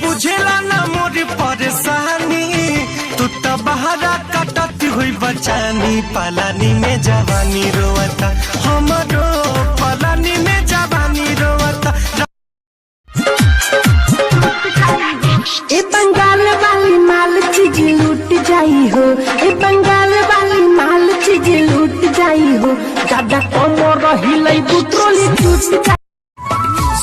बुझेला ना मोर परेशानी, तू तो बहरा कटती हुई बचानी, पलानी में जवानी रोवता हमरो, पलानी में जवानी रोवता। ए बंगाल वाली माल चीज लूट जाई हो, ए बंगाल वाली माल चीज लूट जाई हो, दादा कमर हिलाई बुट्रोली टूट जाई।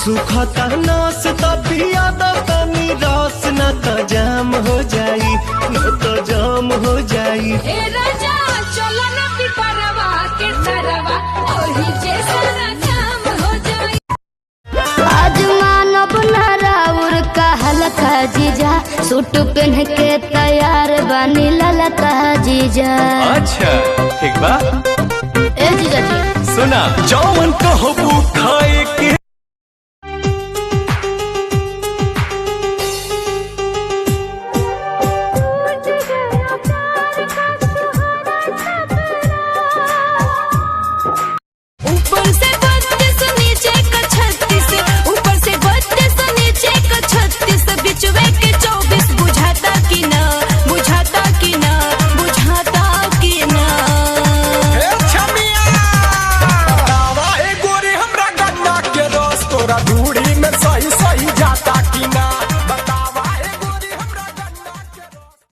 सुखता नस तबिया तनी रस, न तो जाम हो जाई, न तो जाम हो जाई। ए राजा चलो ना पिपरवा के तरवा, ओही जैसा जाम हो जाई। आज मानव नाराउर कहल का जीजा, सूट पहन के तैयार बनी ललका जीजा। अच्छा ठीक बा। ए जीजा जी सुना जौन कहबू